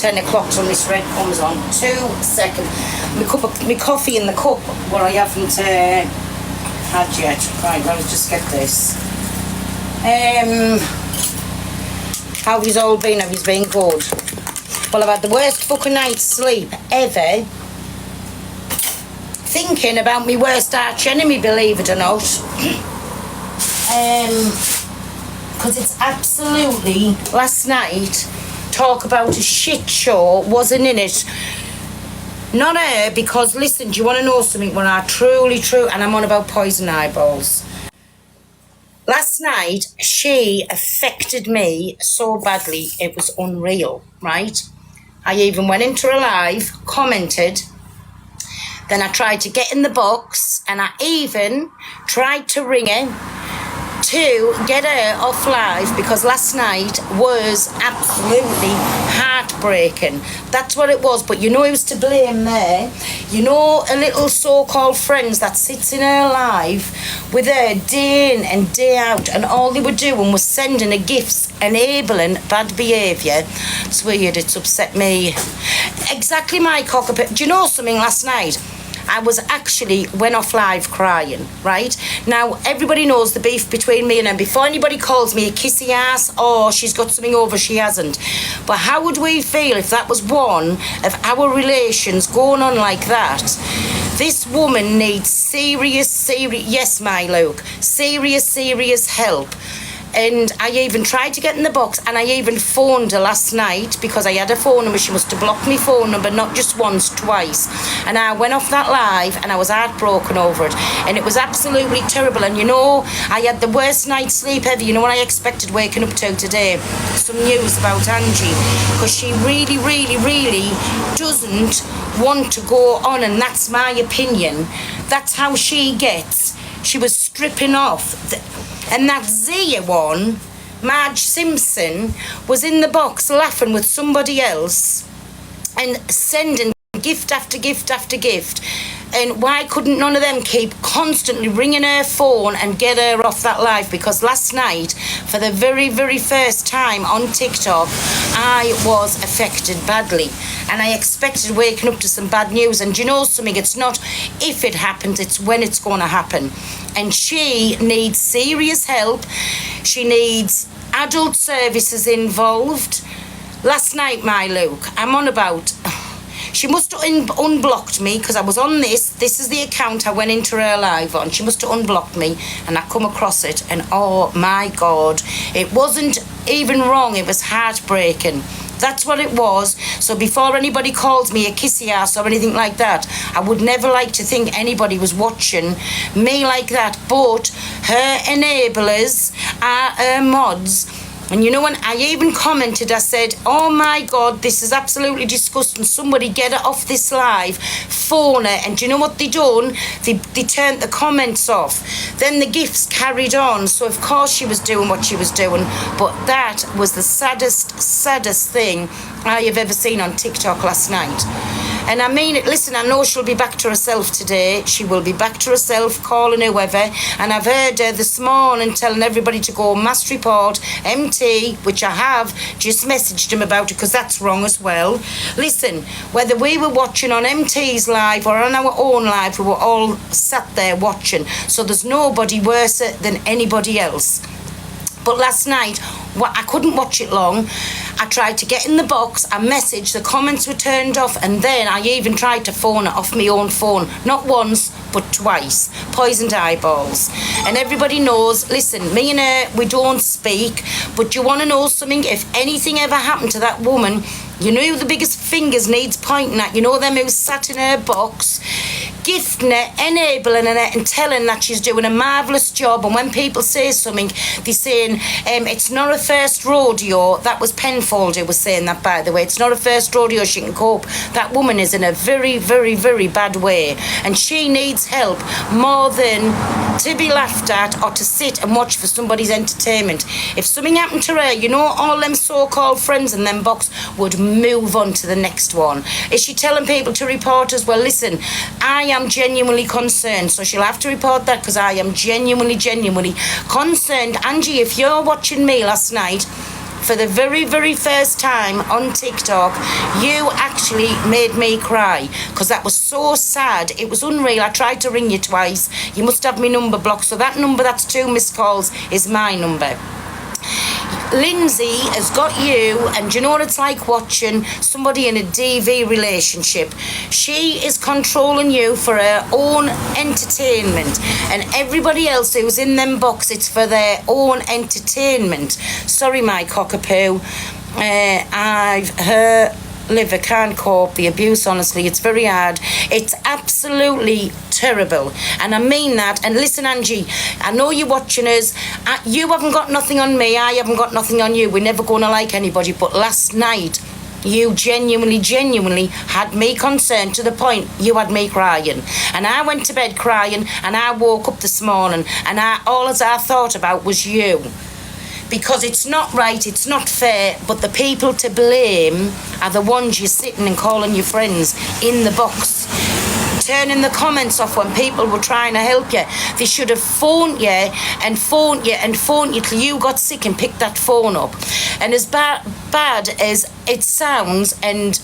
10 o'clock till this red comes on. 2 seconds. My coffee in the cup, what I haven't had yet. Right, let's just get this. How have you all been? Have you been good? Well, I've had the worst fucking night's sleep ever. Thinking about my worst arch enemy, believe it or not. Because it's absolutely, last night, talk about a shit show, wasn't in it. Not her, because listen, do you want to know something? When I truly, and I'm on about poison eyeballs. Last night, she affected me so badly, it was unreal, right? I even went into her live, commented, then I tried to get in the box, and I even tried to ring her to get her off live, because last night was absolutely heartbreaking. That's what it was. But you know who's to blame there? You know, a little so-called friends that sits in her live with her day in and day out, and all they were doing was sending her gifts enabling bad behaviour. It's weird, it's upset me. Exactly my cockapit. Do you know something? Last night I was actually went off live crying, right? Now, everybody knows the beef between me and her. Before anybody calls me a kissy ass or she's got something over, she hasn't. But how would we feel if that was one of our relations going on like that? This woman needs serious, yes, my Luke, serious help. And I even tried to get in the box, and I even phoned her last night because I had a phone number. She must have blocked my phone number, not just once, twice. And I went off that live and I was heartbroken over it. And it was absolutely terrible. And you know, I had the worst night's sleep ever. You know what I expected waking up to today? Some news about Angie. Because she really doesn't want to go on, and that's my opinion. That's how she gets. She was stripping off. And that Zia one, Marge Simpson, was in the box laughing with somebody else and sending gift after gift after gift. And why couldn't none of them keep constantly ringing her phone and get her off that live? Because last night, for the very first time on TikTok, I was affected badly. And I expected waking up to some bad news. And do you know something? It's not if it happens, it's when it's going to happen. And she needs serious help. She needs adult services involved. Last night, my Luke, I'm on about... She must have unblocked me because I was on this. This is the account I went into her live on. She must have unblocked me and I come across it and oh my God, it wasn't even wrong. It was heartbreaking. That's what it was. So before anybody calls me a kissy ass or anything like that, I would never like to think anybody was watching me like that. But her enablers are her mods. And you know, when I even commented, I said, oh my God, this is absolutely disgusting. Somebody get her off this live, phone her. And do you know what they done? They turned the comments off. Then the gifts carried on. So of course she was doing what she was doing. But that was the saddest thing I have ever seen on TikTok last night. And I mean it, listen, I know she'll be back to herself today. She will be back to herself, calling whoever. And I've heard her this morning telling everybody to go mass report MT, which I have just messaged him about it because that's wrong as well. Listen, whether we were watching on MT's live or on our own live, we were all sat there watching. So there's nobody worse than anybody else. But last night, I couldn't watch it long. I tried to get in the box, I messaged, the comments were turned off, and then I even tried to phone it off my own phone. Not once, but twice. Poisoned eyeballs. And everybody knows, listen, me and her, we don't speak, but you want to know something? If anything ever happened to that woman, you know who the biggest fingers needs pointing at? You know them who sat in her box, gifting her, enabling her and telling that she's doing a marvellous job. And when people say something, they're saying, it's not a first rodeo. That was Penfold who was saying that, by the way. It's not a first rodeo, she can cope. That woman is in a very bad way. And she needs help more than to be laughed at or to sit and watch for somebody's entertainment. If something happened to her, you know, all them so-called friends in them box would move on to the next one. Is she telling people to report as well? Listen, I am genuinely concerned, so she'll have to report that because I am genuinely concerned. Angie, if you're watching me last night, for the very, very first time on TikTok, you actually made me cry because that was so sad. It was unreal. I tried to ring you twice. You must have my number blocked. So that number, that's 2 missed calls, is my number. Lindsay has got you, and do you know what it's like watching somebody in a DV relationship? She is controlling you for her own entertainment, and everybody else who's in them box, it's for their own entertainment. Sorry, my cockapoo. Her liver can't cope, the abuse, honestly, it's very hard. It's absolutely terrible, and I mean that. And listen, Angie, I know you're watching us. You haven't got nothing on me, I haven't got nothing on you. We're never going to like anybody, but last night you genuinely had me concerned to the point you had me crying, and I went to bed crying, and I woke up this morning and all as I thought about was you. Because it's not right, it's not fair, but the people to blame are the ones you're sitting and calling your friends in the box, turning the comments off when people were trying to help you. They should have phoned you and phoned you and phoned you till you got sick and picked that phone up. And as bad as it sounds, and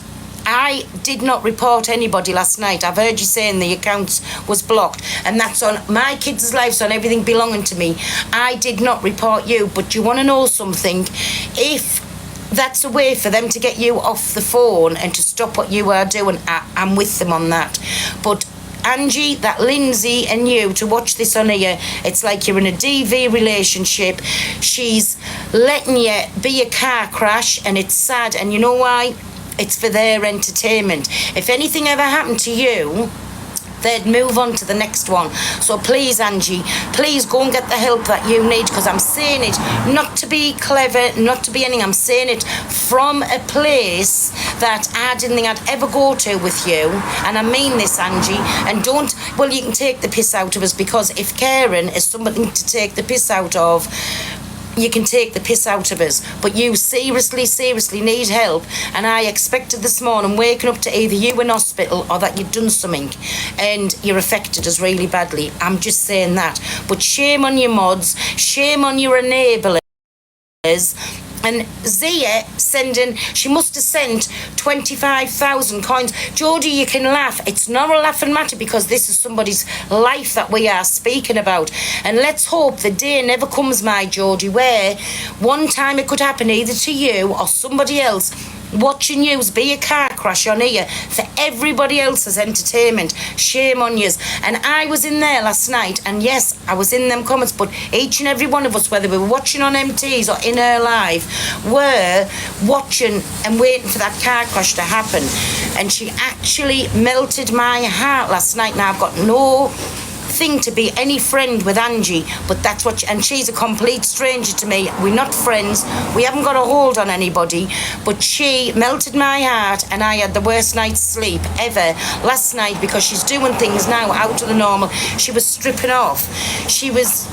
I did not report anybody last night. I've heard you saying the account was blocked, and that's on my kids' lives, on everything belonging to me. I did not report you, but you want to know something? If that's a way for them to get you off the phone and to stop what you are doing, I'm with them on that. But Angie, that Lindsay and you, to watch this on here, it's like you're in a DV relationship. She's letting you be a car crash, and it's sad. And you know why? It's for their entertainment. If anything ever happened to you, they'd move on to the next one. So please, Angie, please go and get the help that you need, because I'm saying it not to be clever, not to be anything. I'm saying it from a place that I didn't think I'd ever go to with you. And I mean this, Angie. And don't, well, you can take the piss out of us, because if Karen is something to take the piss out of, you can take the piss out of us, but you seriously need help. And I expected this morning waking up to either you in hospital or that you'd done something and you're affected us really badly. I'm just saying that. But shame on your mods, shame on your enablers. And Zia she must have sent 25,000 coins. Jodie, you can laugh. It's not a laughing matter, because this is somebody's life that we are speaking about. And let's hope the day never comes, my Jodie, where one time it could happen either to you or somebody else, watching yous be a car crash on here for everybody else's entertainment. Shame on yous. And I was in there last night, and yes, I was in them comments, but each and every one of us, whether we were watching on MTs or in her live, were watching and waiting for that car crash to happen. And she actually melted my heart last night. Now I've got no thing to be any friend with Angie, but that's what and she's a complete stranger to me. We're not friends, we haven't got a hold on anybody, but she melted my heart, and I had the worst night's sleep ever last night, because she's doing things now out of the normal. She was stripping off, she was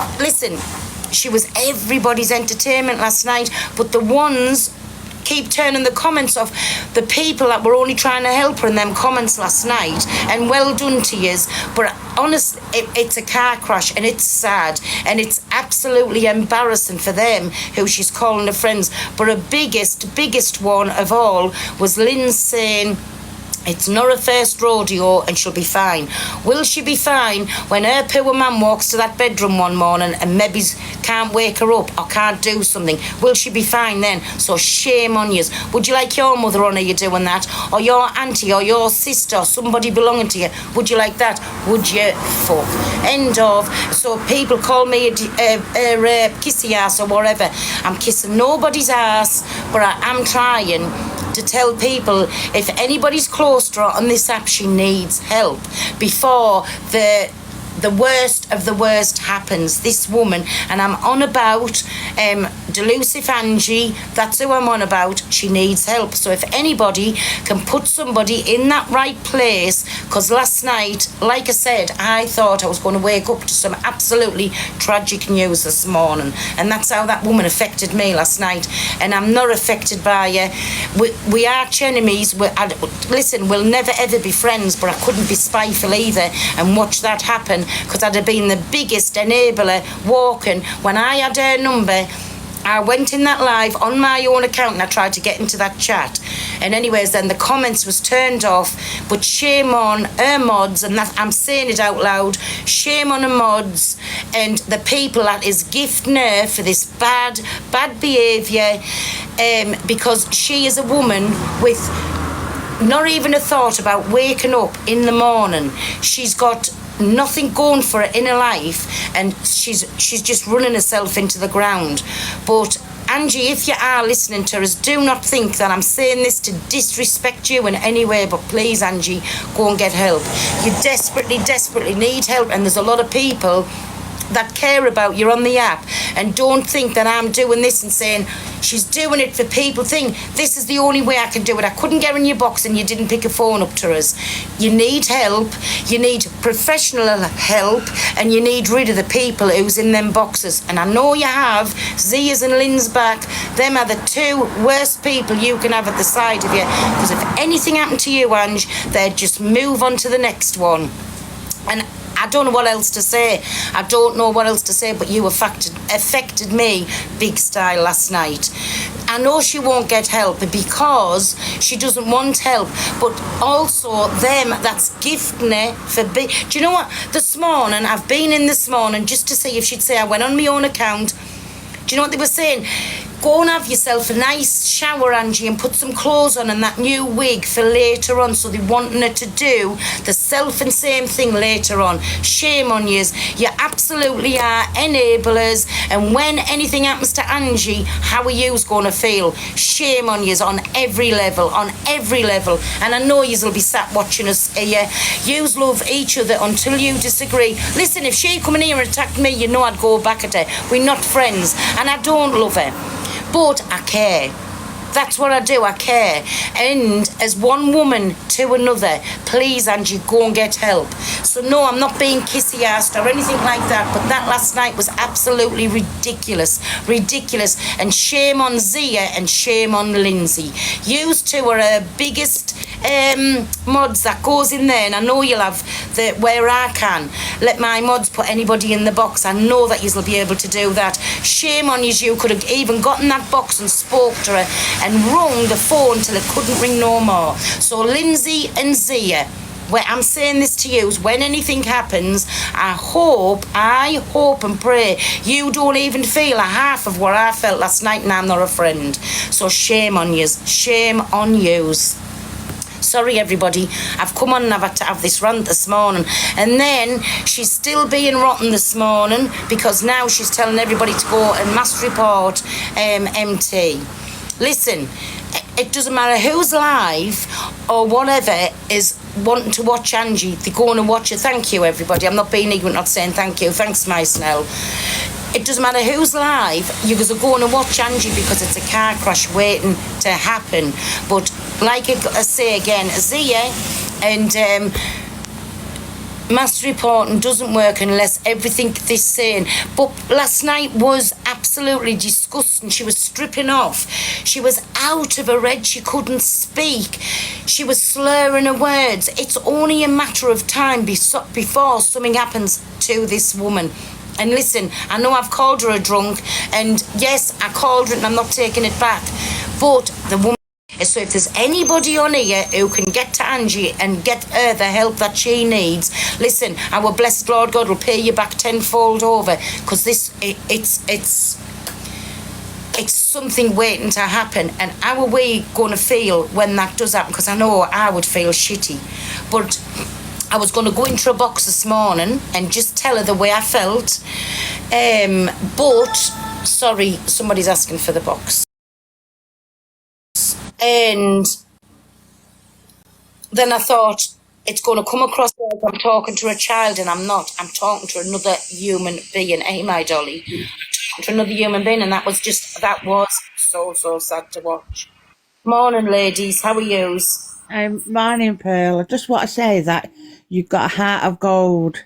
everybody's entertainment last night, but the ones keep turning the comments off. The people that were only trying to help her in them comments last night, and well done to yous, but honestly, it's a car crash, and it's sad, and it's absolutely embarrassing for them who she's calling her friends. But her biggest one of all was Lynn saying it's not her first rodeo and she'll be fine. Will she be fine when her poor mum walks to that bedroom one morning and maybe can't wake her up or can't do something? Will she be fine then? So shame on yous. Would you like your mother on you doing that? Or your auntie or your sister or somebody belonging to you? Would you like that? Would you? Fuck. End of. So people call me a kissy ass or whatever. I'm kissing nobody's ass, but I am trying to tell people, if anybody's close to her on this app, she needs help before the worst of the worst happens. This woman, and I'm on about Delusive Angie, that's who I'm on about. She needs help. So if anybody can put somebody in that right place, because last night, like I said, I thought I was going to wake up to some absolutely tragic news this morning, and that's how that woman affected me last night. And I'm not affected by her. We are enemies. Listen, we'll never ever be friends, but I couldn't be spiteful either and watch that happen, because I'd have been the biggest enabler walking. When I had her number, I went in that live on my own account and I tried to get into that chat. And anyways, then the comments was turned off. But shame on her mods, and that I'm saying it out loud. Shame on her mods and the people that is gifting her for this bad behaviour. Because she is a woman with not even a thought about waking up in the morning. She's got nothing going for her in her life, and she's just running herself into the ground. But Angie, if you are listening to us, do not think that I'm saying this to disrespect you in any way, but please, Angie, go and get help. You desperately need help, and there's a lot of people that care about you on the app, and don't think that I'm doing this and saying she's doing it for people. Think this is the only way I can do it. I couldn't get in your box and you didn't pick a phone up to us. You need help, you need professional help, and you need rid of the people who's in them boxes. And I know you have. Zia's and Lynn's back. Them are the two worst people you can have at the side of you, because if anything happened to you, Ange, they'd just move on to the next one. And I don't know what else to say. But you affected me big style last night. I know she won't get help because she doesn't want help, but also them that's gifting her for do you know what? This morning, I've been in this morning just to see if she'd say I went on my own account. Do you know what they were saying? Go and have yourself a nice shower, Angie, and put some clothes on and that new wig for later on. So they're wanting her to do the self and same thing later on. Shame on yous. You absolutely are enablers. And when anything happens to Angie, how are yous going to feel? Shame on yous on every level, And I know yous will be sat watching us here. Yous love each other until you disagree. Listen, if she come in here and attacked me, you know I'd go back at her. We're not friends, and I don't love her. But I care. That's what I do, I care. And as one woman to another, please, Angie, go and get help. So no, I'm not being kissy-assed or anything like that, but that last night was absolutely ridiculous. And shame on Zia and shame on Lindsay. Yous two are her biggest mods that goes in there, and I know you'll have the where I can let my mods put anybody in the box. I know that you'll be able to do that. Shame on you could have even gotten that box and spoke to her and rung the phone till it couldn't ring no more. So Lindsay and Zia, where I'm saying this to you, when anything happens, I hope and pray you don't even feel a half of what I felt last night, and I'm not a friend. So shame on yous. Shame on yous. Sorry, everybody. I've come on and I've had to have this rant this morning. And then she's still being rotten this morning because now she's telling everybody to go and mass report MT. Listen, it doesn't matter who's live or whatever is wanting to watch Angie. They're going to watch her. Thank you, everybody. I'm not being ignorant, not saying thank you. Thanks, my Snell. It doesn't matter who's live, you're going to watch Angie because it's a car crash waiting to happen. But like I say again, Zia and mass reporting doesn't work unless everything they're saying. But last night was absolutely disgusting. She was stripping off. She was out of her head. She couldn't speak. She was slurring her words. It's only a matter of time before something happens to this woman. And listen, I know I've called her a drunk, and yes, I called her and I'm not taking it back. But the woman, so if there's anybody on here who can get to Angie and get her the help that she needs, listen, our blessed Lord God will pay you back tenfold over, because it's something waiting to happen. And how are we going to feel when that does happen? Because I know I would feel shitty. But I was going to go into a box this morning and just tell her the way I felt. But, sorry, somebody's asking for the box. And then I thought, it's going to come across like I'm talking to a child, and I'm not. I'm talking to another human being. Hey, my dolly. I'm talking to another human being, and that was so sad to watch. Morning, ladies. How are yous? Morning, Pearl. I just want to say that you've got a heart of gold.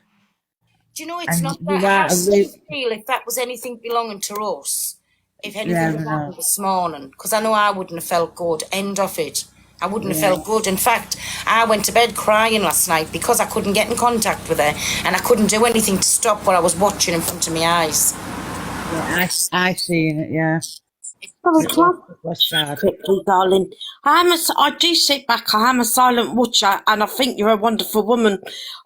Do you know, it's not that. How do you feel if that was anything belonging to us? If anything happened this morning? Because I know I wouldn't have felt good. End of it. I wouldn't have felt good. In fact, I went to bed crying last night because I couldn't get in contact with her, and I couldn't do anything to stop what I was watching in front of my eyes. Yeah, I seen it, yeah. Oh, It God. was sad. Quickly, darling. I do sit back. I am a silent watcher, and I think you're a wonderful woman.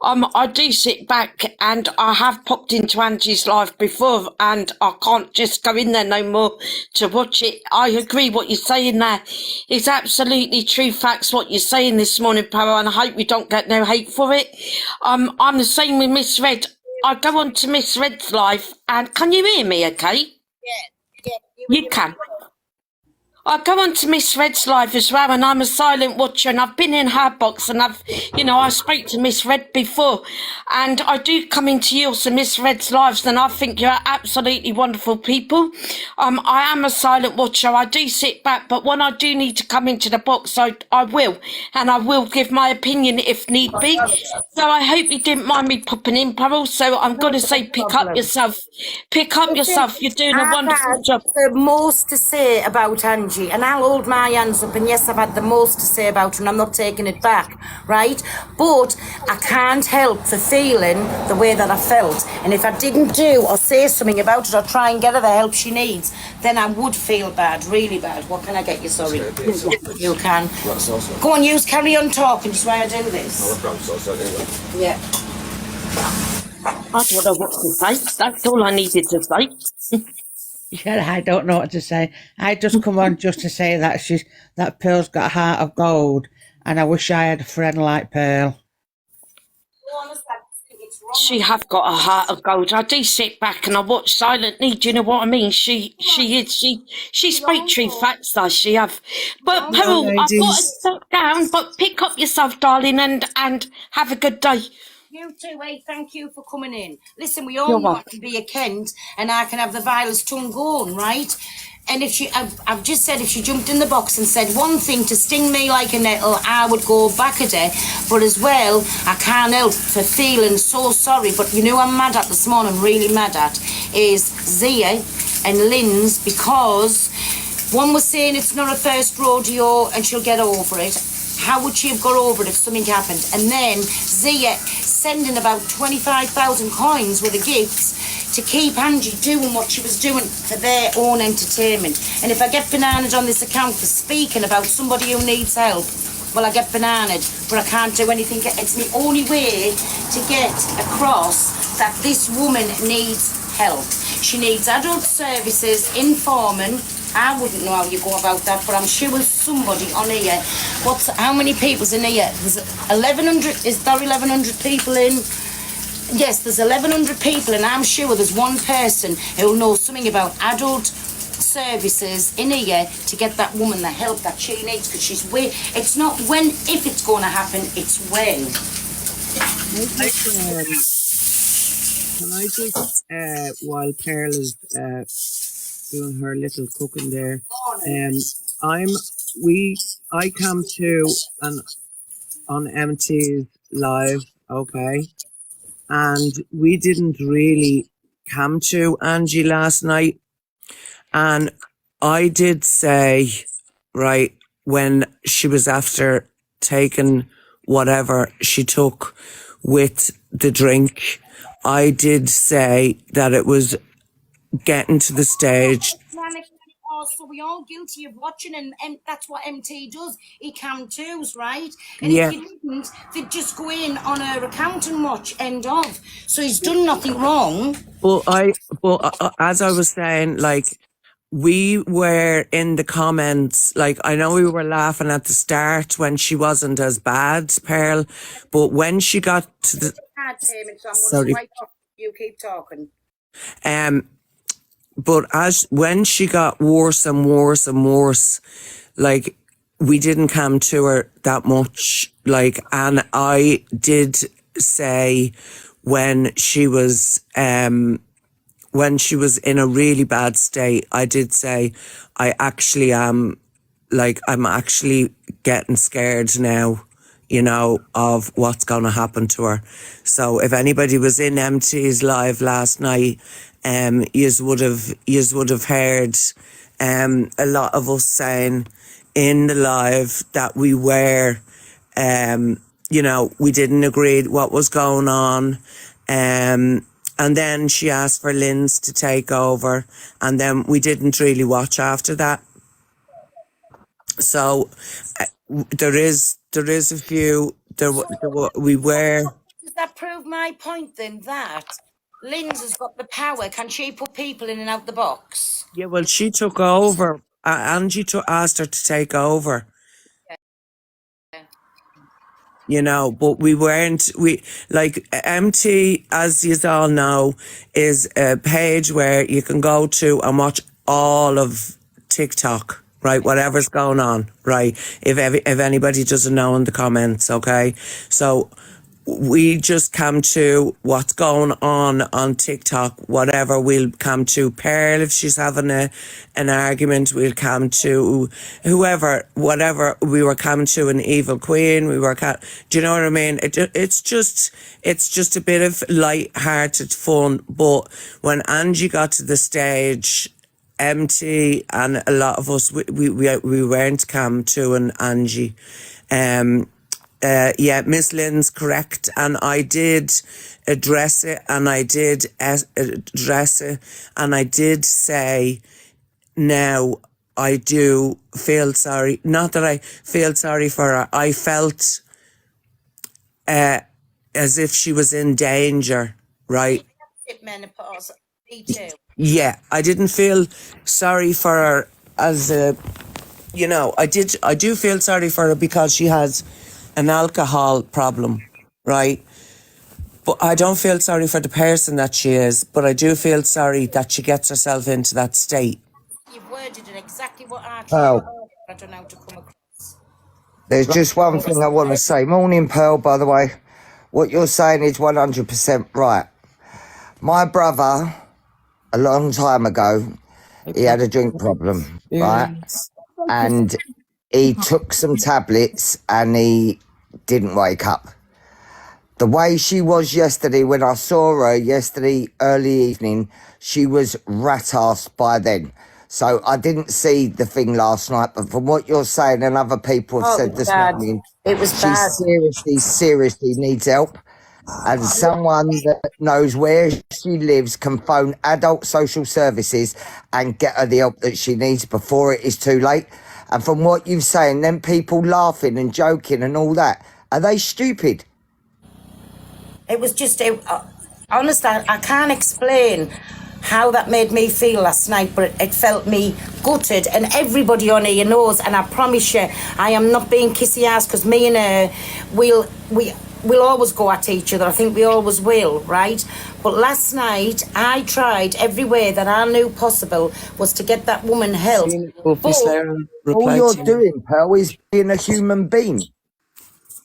I do sit back, and I have popped into Angie's live before, and I can't just go in there no more to watch it. I agree what you're saying there. It's absolutely true facts what you're saying this morning, Para, and I hope you don't get no hate for it. I'm the same with Miss Red. I go on to Miss Red's live, and can you hear me? Okay, Yeah, you can. I go on to Miss Red's live as well, and I'm a silent watcher, and I've been in her box, and I spoke to Miss Red before, and I do come into yours and Miss Red's lives, and I think you're absolutely wonderful people. I am a silent watcher. I do sit back, but when I do need to come into the box, I will, and I will give my opinion if need be. So I hope you didn't mind me popping in, Parole. So I'm going to say, pick up yourself. Pick up yourself. You're doing a I've wonderful had job. the most to say about Angie, and I'll hold my hands up, and yes, I've had the most to say about her, and I'm not taking it back, right? But I can't help the feeling the way that I felt, and if I didn't do or say something about it or try and get her the help she needs, then I would feel bad, really bad. What can I get you? Sorry. You can. Go on, you carry on talking just while I do this. Yeah. I don't know what to say. That's all I needed to say. Yeah, I don't know what to say. I just come on just to say that Pearl's got a heart of gold, and I wish I had a friend like Pearl. She have got a heart of gold. I do sit back and I watch silently. Do you know what I mean? She spoke true facts, does she have? But Pearl, I've got to stop down. But pick up yourself, darling, and have a good day. You too, hey, thank you for coming in. Listen, we all know I can be a Kent and I can have the vilest tongue going, right? And if I've just said if she jumped in the box and said one thing to sting me like a nettle, I would go back at her. But as well, I can't help for feeling so sorry. But you know I'm mad at this morning, really mad at, is Zia and Lynn's, because one was saying it's not a first rodeo and she'll get over it. How would she have got over it if something happened? And then Zia sending about 25,000 coins worth of gifts to keep Angie doing what she was doing for their own entertainment. And if I get bananaed on this account for speaking about somebody who needs help, well, I get bananaed, but I can't do anything. It's the only way to get across that this woman needs help. She needs adult services, informing. I wouldn't know how you go about that, but I'm sure there's somebody on here. How many people's in here? There's 1,100. Is there 1,100 people in? Yes, there's 1,100 people, and I'm sure there's one person who knows something about adult services in here to get that woman the help that she needs, because it's not when, if it's going to happen, it's when. Can I just, while Pearl is doing her little cooking there, I come to on MT's live, okay, and we didn't really come to Angie last night, and I did say, right, when she was after taking whatever she took with the drink, I did say that it was getting to the stage. So we all guilty of watching, and that's what MT does. He cam twos, right? And Yeah. if you didn't, they'd just go in on her account and watch. End of. So he's done nothing wrong. But as I was saying, like, we were in the comments, like, I know we were laughing at the start when she wasn't as bad, Pearl, but when she got to the... Sorry. You keep talking. But when she got worse and worse and worse, like, we didn't come to her that much, like, and I did say when she was in a really bad state, I did say, I'm actually getting scared now, you know, of what's going to happen to her. So if anybody was in MT's live last night, yous would have heard a lot of us saying in the live that we were, you know, we didn't agree what was going on, And then she asked for Lynn's to take over, and then we didn't really watch after that. So there is a few. We were. Does that prove my point then that Lynn's has got the power? Can she put people in and out the box? Yeah, well, she took over. Angie asked her to take over. You know, but we like MT, as you all know, is a page where you can go to and watch all of TikTok, right? Whatever's going on, right? If anybody doesn't know in the comments, okay? So we just come to what's going on TikTok, whatever. We'll come to Pearl if she's having an argument. We'll come to whoever, whatever. We were coming to an evil queen. Do you know what I mean? It's just a bit of light-hearted fun. But when Angie got to the stage, MT and a lot of us, we weren't come to an Angie. Yeah, Miss Lynn's correct, and I did address it, and I did address it, and I did say, now I do feel sorry. Not that I feel sorry for her. I felt as if she was in danger, right? Menopause. Me too. Yeah, I didn't feel sorry for her as a, you know, I do feel sorry for her because she has an alcohol problem, right? But I don't feel sorry for the person that she is, but I do feel sorry that she gets herself into that state. You've worded it exactly what I don't know how to come across. There's just one thing I want to say. Morning, Pearl, by the way. What you're saying is 100% right. My brother, a long time ago, he had a drink problem, right? And he took some tablets and he didn't wake up. The way she was yesterday, when I saw her yesterday early evening, she was rat-assed by then. So I didn't see the thing last night, but from what you're saying and other people have said this morning, it was she seriously needs help. And someone that knows where she lives can phone adult social services and get her the help that she needs before it is too late. And from what you've saying, them people laughing and joking and all that, are they stupid? It was just, honestly, I can't explain how that made me feel last night, but it felt me gutted, and everybody on here knows, and I promise you, I am not being kissy ass, because me and her, we'll always go at each other. I think we always will, right? But last night, I tried every way that I knew possible was to get that woman help. All you're doing, Pearl, is being a human being.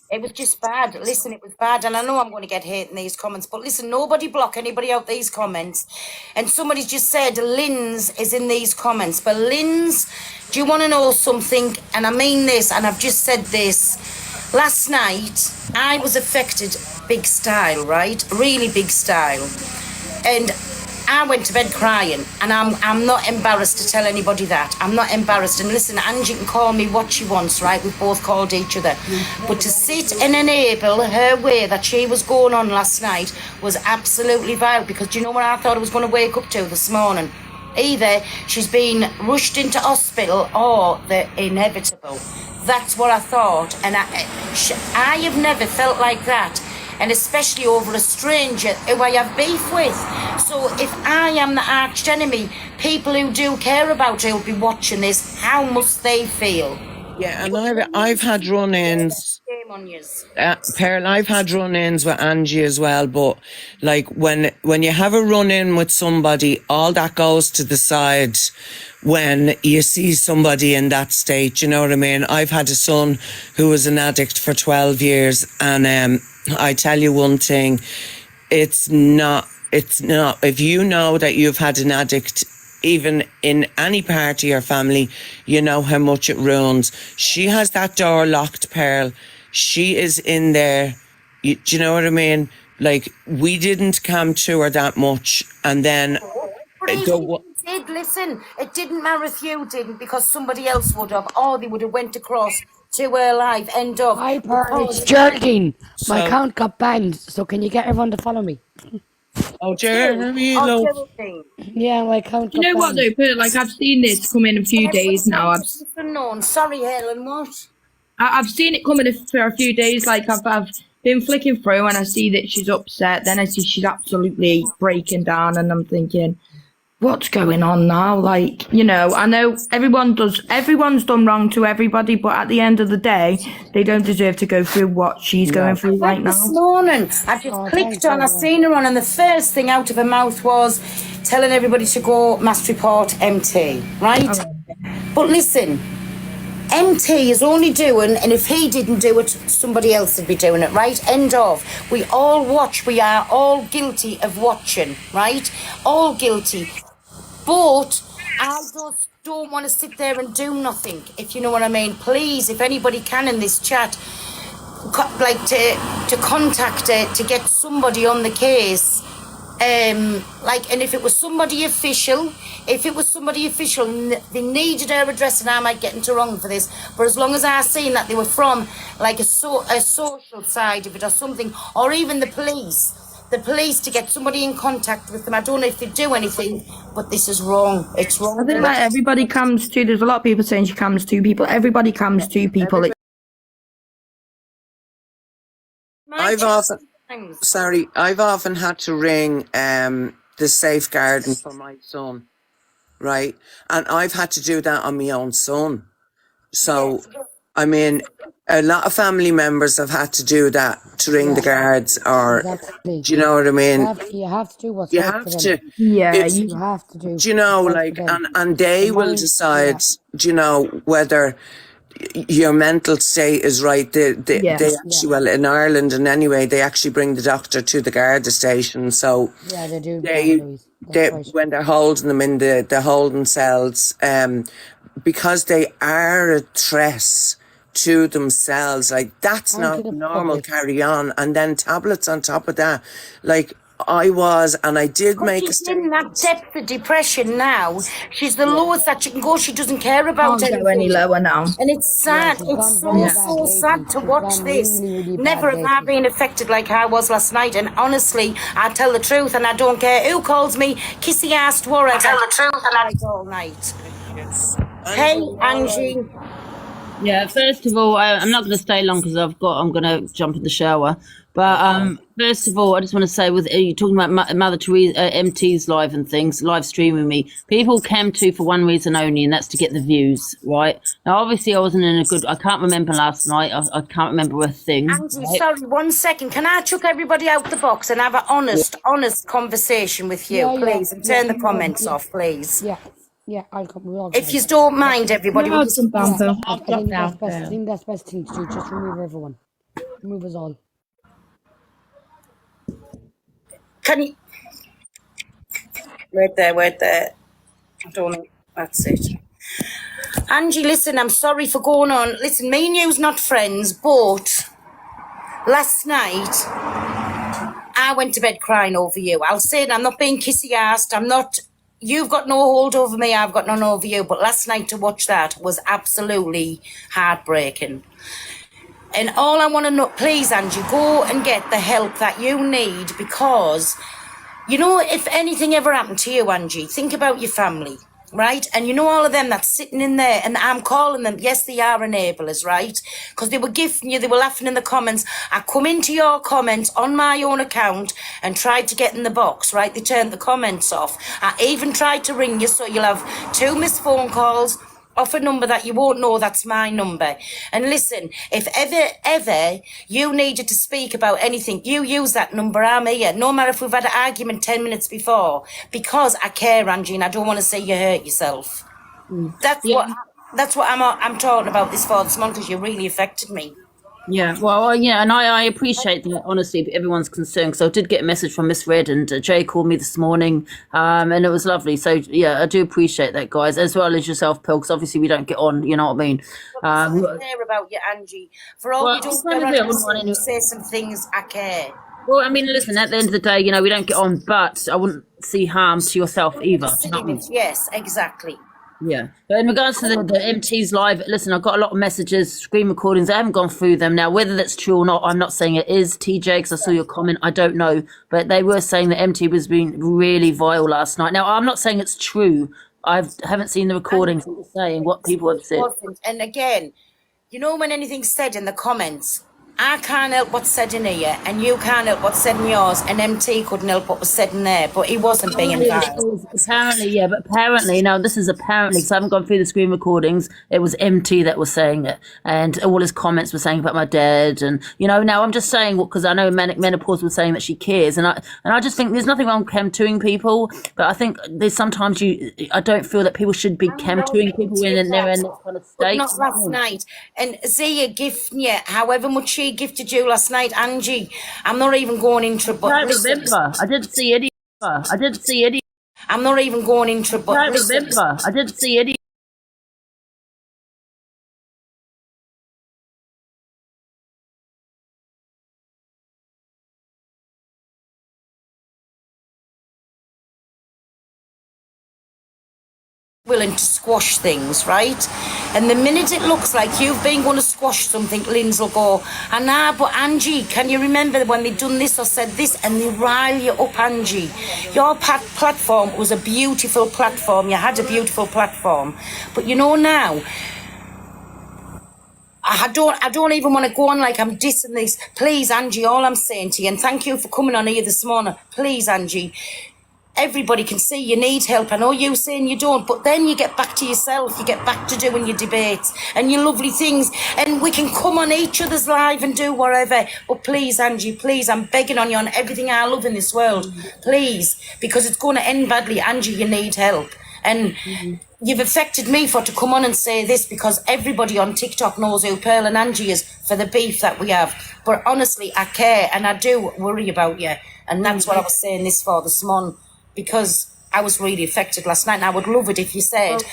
It was just bad. Listen, it was bad. And I know I'm going to get hate in these comments, but listen, nobody block anybody out these comments. And somebody's just said Lynn's is in these comments. But Lynn's, do you want to know something? And I mean this, and I've just said this. Last night, I was affected big style, right? Really big style. And I went to bed crying, and I'm not embarrassed to tell anybody that. I'm not embarrassed. And listen, Angie can call me what she wants, right? We've both called each other. But to sit and enable her way that she was going on last night was absolutely vile, because do you know what I thought I was going to wake up to this morning? Either she's been rushed into hospital or the inevitable. That's what I thought. And I have never felt like that. And especially over a stranger who I have beef with. So if I am the arch enemy, people who do care about her will be watching this. How must they feel? Yeah, and I've had run-ins. Shame on yous. Pearl, I've had run-ins with Angie as well, but like when you have a run-in with somebody, all that goes to the side when you see somebody in that state, you know what I mean? I've had a son who was an addict for 12 years, and I tell you one thing, it's not, if you know that you've had an addict, even in any part of your family, you know how much it ruins. She has that door locked, Pearl. She is in there. Do you know what I mean? Like, we didn't come to her that much, and then... Did listen, it didn't matter if you didn't, because somebody else would have, or they would have went across to her live, end of. Hi, Pearl, it's Geraldine. My account got banned, so can you get everyone to follow me? Oh, Jeremy, Oh, love. Geraldine. Yeah, like how You know what though, Peter, like I've seen this come in a few days now. Unknown. Sorry, Helen, what? I've seen it coming for a few days. Like I've been flicking through and I see that she's upset. Then I see she's absolutely breaking down, and I'm thinking, what's going on now? Like, you know, I know everyone's done wrong to everybody, but at the end of the day, they don't deserve to go through what she's going through right This now. morning, I just clicked on, I seen her on, and the first thing out of her mouth was telling everybody to go mass report MT, right? But listen, MT is only doing, and if he didn't do it, somebody else would be doing it, right? End of. We all watch, we are all guilty of watching, right? All guilty. But I just don't want to sit there and do nothing, if you know what I mean. Please, if anybody can in this chat, like to contact it, to get somebody on the case. Like, and if it was somebody official, they needed her address, and I might get into wrong for this, but as long as I seen that they were from like a social side of it or something, or even the police to get somebody in contact with them. I don't know if they do anything, but this is wrong. It's wrong. I think like everybody comes to. There's a lot of people saying she comes to people. Everybody comes to people. I've often had to ring the safeguarding for my son, right? And I've had to do that on my own son. So, I mean, a lot of family members have had to do that, to ring the guards, or Exactly. do you know what I mean? You have to do what's You right have for to. them. Yeah, It's- You have to do. Do you know, what's right like, for them. and they will mine- decide, do you know, whether your mental state is right. They actually, well, in Ireland and anyway, they actually bring the doctor to the Garda station. So Yeah, they do. they, Louise. That's right. when they're holding them in the holding cells, because they are a threat to themselves, like that's And to not the normal. public. Carry on, and then tablets on top of that. Like I was, and I did make a She's in that depth of depression now. She's the lowest that she can go. She doesn't care about can't anything. go any lower now. And it's sad. she's It's gone so, very so bad sad lately. to She's watch gone this. really, really Never bad have I lately. been affected like I was last night. And honestly, I tell the truth, and I don't care who calls me kissy assed whatever. I tell the truth, and I all night. Hey, Angie. Yeah, first of all, I'm not going to stay long because I'm going to jump in the shower. But first of all, I just want to say, with you talking about Mother Teresa, MT's live and things, live streaming me, people came to for one reason only, and that's to get the views, right? Now, obviously, I wasn't in a good. I can't remember last night. I can't remember a thing. Angie, right? sorry, 1 second. Can I chuck everybody out the box and have an honest conversation with you, Yeah, yeah, please? And turn yeah, the comments yeah. off, please. Yeah, I'll come. We'll all If go. you don't mind, everybody. No, we'll it's just- down, Phil. I think that's best. I think that's best thing to do. Just remove everyone. Remove us all. Can you... Wait there. I don't know. That's it. Angie, listen, I'm sorry for going on. Listen, me and you's not friends, but last night I went to bed crying over you. I'll say it, I'm not being kissy-assed. I'm not... You've got no hold over me, I've got none over you. But last night to watch that was absolutely heartbreaking. And all I want to know, please, Angie, go and get the help that you need, because, you know, if anything ever happened to you, Angie, think about your family, right? And you know all of them that's sitting in there, and I'm calling them, yes, they are enablers, right? Because they were gifting you, they were laughing in the comments. I come into your comments on my own account and tried to get in the box, right? They turned the comments off. I even tried to ring you, so you'll have 2 missed phone calls off a number that you won't know that's my number. And listen, if ever you needed to speak about anything, you use that number. I'm here, no matter if we've had an argument 10 minutes before, because I care, Angie, and I don't want to see you hurt yourself. That's what I'm talking about this for this month, because you really affected me. Yeah, well, yeah, and I appreciate that, honestly, everyone's concern, because I did get a message from Miss Red, and Jay called me this morning, and it was lovely. So, yeah, I do appreciate that, guys, as well as yourself, Pearl, because obviously we don't get on, you know what I mean? I care about you, Angie. For all Well, we don't it's one get of it, I on wouldn't want and any- say some things, I care. Well, I mean, listen, at the end of the day, you know, we don't get on, but I wouldn't see harm to yourself either. Do you know what I mean? Yes, exactly. Yeah, but in regards to the MT's live, listen, I've got a lot of messages, screen recordings. I haven't gone through them now. Whether that's true or not, I'm not saying it is. TJ, because I saw your comment, I don't know, but they were saying that MT was being really vile last night. Now, I'm not saying it's true. I haven't seen the recordings. I'm just saying what people have said. And again, you know when anything's said in the comments, I can't help what's said in here, and you can't help what's said in yours, and MT couldn't help what was said in there, but he wasn't being vile. Apparently, yeah, but apparently, now this is apparently, because I haven't gone through the screen recordings, it was MT that was saying it, and all his comments were saying about my dad, and, you know, now I'm just saying, because I know Manic Menopause was saying that she cares, and I just think there's nothing wrong with cam-2ing people, but I think there's sometimes I don't feel that people should be cam-2ing people when they're in this kind of state. But not last night. And Zia gifting you, however much she gifted you last night, Angie, I'm not even going into it, but I don't listen, remember. I didn't see any. I didn't see any. I'm not even going into it, but I don't listen, remember. I didn't see any. willing to squash things, right? And the minute it looks like you've been going to squash something, Linz will go, but Angie, can you remember when they done this or said this? And they rile you up, Angie. Your platform was a beautiful platform. You had a beautiful platform. But you know now, I don't even want to go on like I'm dissing this. Please, Angie, all I'm saying to you, and thank you for coming on here this morning. Please, Angie, everybody can see you need help. I know you saying you don't, but then you get back to yourself. You get back to doing your debates and your lovely things, and we can come on each other's live and do whatever. But please, Angie, please, I'm begging on you on everything I love in this world. Please, because it's going to end badly. Angie, you need help. And you've affected me for to come on and say this, because everybody on TikTok knows who Pearl and Angie is for the beef that we have. But honestly, I care and I do worry about you. And that's what I was saying this for this morning, because I was really affected last night, and I would love it if you said,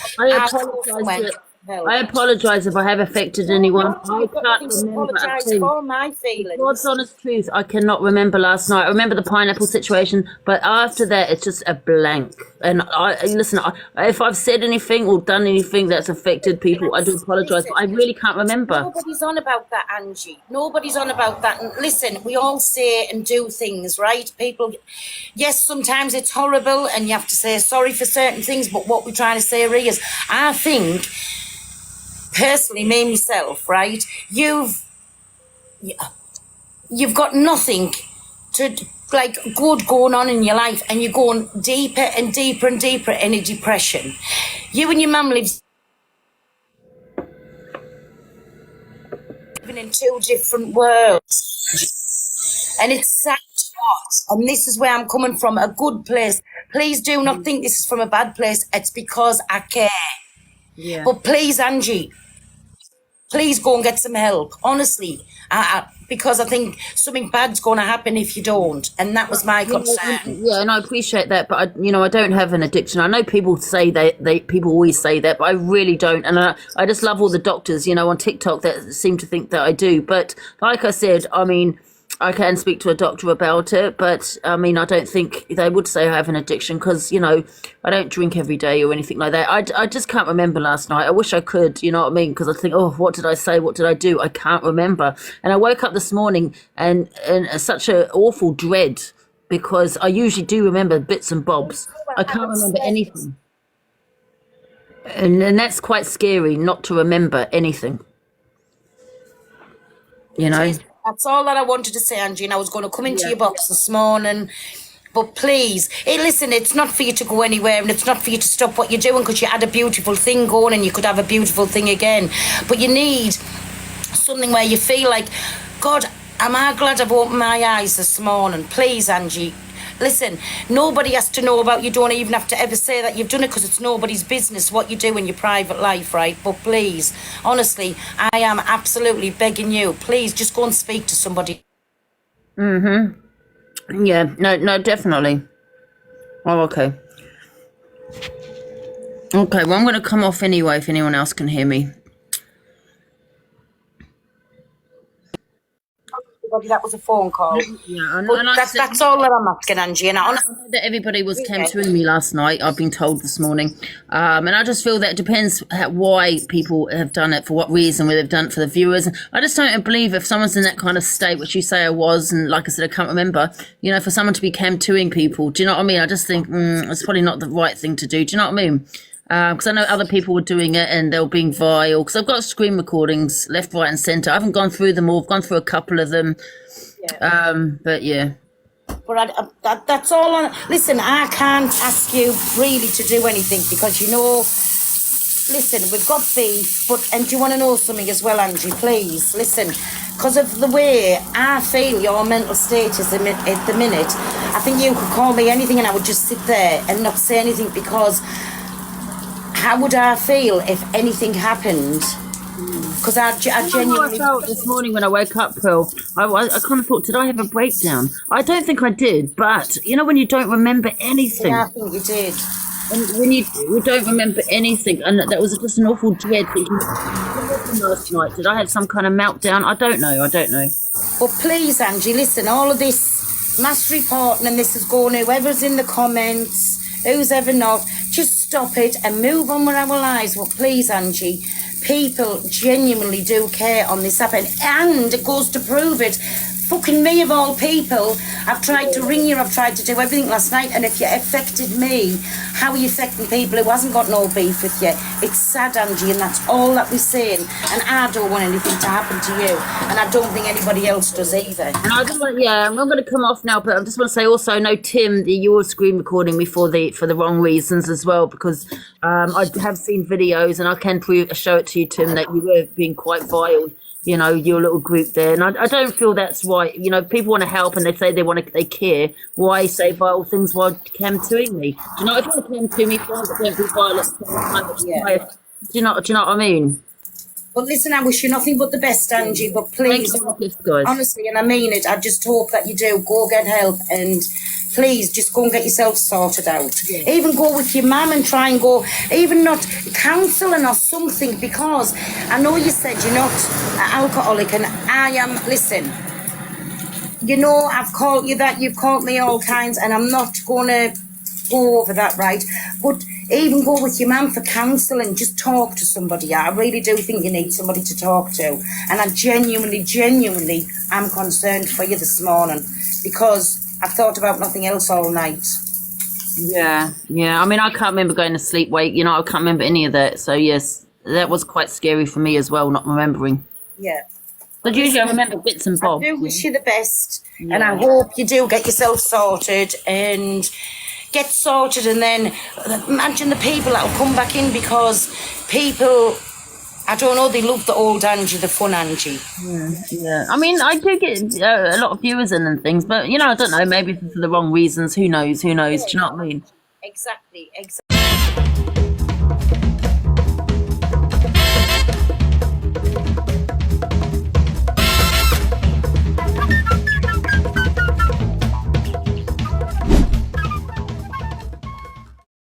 I apologise if I have affected anyone. I can't remember a thing. For my feelings. God's honest truth, I cannot remember last night. I remember the pineapple situation, but after that, it's just a blank. And listen, if I've said anything or done anything that's affected people, I do apologise, but I really can't remember. Nobody's on about that, Angie. Nobody's on about that. And listen, we all say and do things, right? People, yes, sometimes it's horrible and you have to say sorry for certain things, but what we're trying to say here is, I think, personally, me myself, right? You've got nothing to like good going on in your life, and you're going deeper and deeper and deeper in a depression. You and your mum living in two different worlds, and it's sad to watch. And this is where I'm coming from, a good place. Please do not think this is from a bad place. It's because I care. Yeah. But please, Angie, please go and get some help. Honestly, because I think something bad's going to happen if you don't, and that was my concern. Yeah, and I appreciate that, but I don't have an addiction. I know people say people always say that, but I really don't. And I just love all the doctors, on TikTok that seem to think that I do. But like I said, I can speak to a doctor about it, but I don't think they would say I have an addiction, because, I don't drink every day or anything like that. I just can't remember last night. I wish I could, you know what I mean? Because I think, oh, what did I say? What did I do? I can't remember. And I woke up this morning and such an awful dread, because I usually do remember bits and bobs. I can't remember anything. And that's quite scary, not to remember anything. That's all that I wanted to say, Angie, and I was going to come into your box this morning. But please, listen, it's not for you to go anywhere, and it's not for you to stop what you're doing, because you had a beautiful thing going and you could have a beautiful thing again. But you need something where you feel like, God, am I glad I've opened my eyes this morning? Please, Angie. Listen, nobody has to know about you. Don't even have to ever say that you've done it, because it's nobody's business what you do in your private life, right? But please, honestly, I am absolutely begging you, please just go and speak to somebody. Yeah, no, definitely. Oh, okay. Okay, well, I'm going to come off anyway if anyone else can hear me. everybody that was a phone call. Yeah, and But like I said, that's all that I'm asking, Angie. And I know that everybody was camping me last night. I've been told this morning, and I just feel that it depends why people have done it, for what reason, whether they've done it for the viewers. I just don't believe if someone's in that kind of state, which you say I was, and like I said, I can't remember. You know, for someone to be camping people, do you know what I mean? I just think it's probably not the right thing to do. Do you know what I mean? Because I know other people were doing it and they were being vile. Because I've got screen recordings left, right, and centre. I haven't gone through them all. I've gone through a couple of them. But yeah. But that's all. Listen, I can't ask you really to do anything because, you know, listen, we've got beef, and do you want to know something as well, Angie? Please, listen, because of the way I feel your mental state is at the minute, I think you could call me anything and I would just sit there and not say anything, because how would I feel if anything happened? Because I genuinely... I felt this morning when I woke up, Pearl. I kind of thought, did I have a breakdown? I don't think I did, but you know when you don't remember anything? Yeah, I think you did. And when you don't remember anything, and that was just an awful dread thinking, last night, did I have some kind of meltdown? I don't know. But please, Angie, listen, all of this mass reporting and this is going, whoever's in the comments, who's ever not, just stop it and move on with our lives. But please, Angie, people genuinely do care on this app, and it goes to prove it. Fucking me of all people, I've tried to ring you, I've tried to do everything last night, and if you affected me, how are you affecting people who hasn't got no beef with you? It's sad, Angie, and that's all that we're saying, and I don't want anything to happen to you, and I don't think anybody else does either. And I just want, I'm not going to come off now, but I just want to say also, no, Tim, you were screen recording me for the wrong reasons as well, because I have seen videos, and I can show it to you, Tim, that you were being quite vile. You know, your little group there, and I don't feel that's right. You know, people want to help and they say they care. Why say vile things while camping me? Do you know, if you want to camp to me, fine, but don't be violent. Yeah. Do you know what I mean? But listen, I wish you nothing but the best, Angie, but please, Guys. honestly, and I mean it, I just hope that you do go get help, and please just go and get yourself sorted out. Yeah. Even go with your mum and try and go, even not counselling or something, because I know you said you're not an alcoholic, and I am. Listen, you know, I've called you that, you've called me all kinds, and I'm not going to go over that, right? But even go with your mum for counselling, just talk to somebody. I really do think you need somebody to talk to, and I genuinely am concerned for you this morning, because I've thought about nothing else all night. Yeah. I mean, I can't remember going to sleep wake. You know, I can't remember any of that. So yes, that was quite scary for me as well, not remembering. Yeah. But usually I remember bits and bobs. I do wish you the best, and I hope you do get yourself sorted and get sorted, and then imagine the people that'll come back in, because people, I don't know, they love the old Angie, the fun Angie. Yeah. I mean, I do get a lot of viewers in and things, but you know, I don't know, maybe for the wrong reasons. Who knows? Do you know what I mean? Exactly.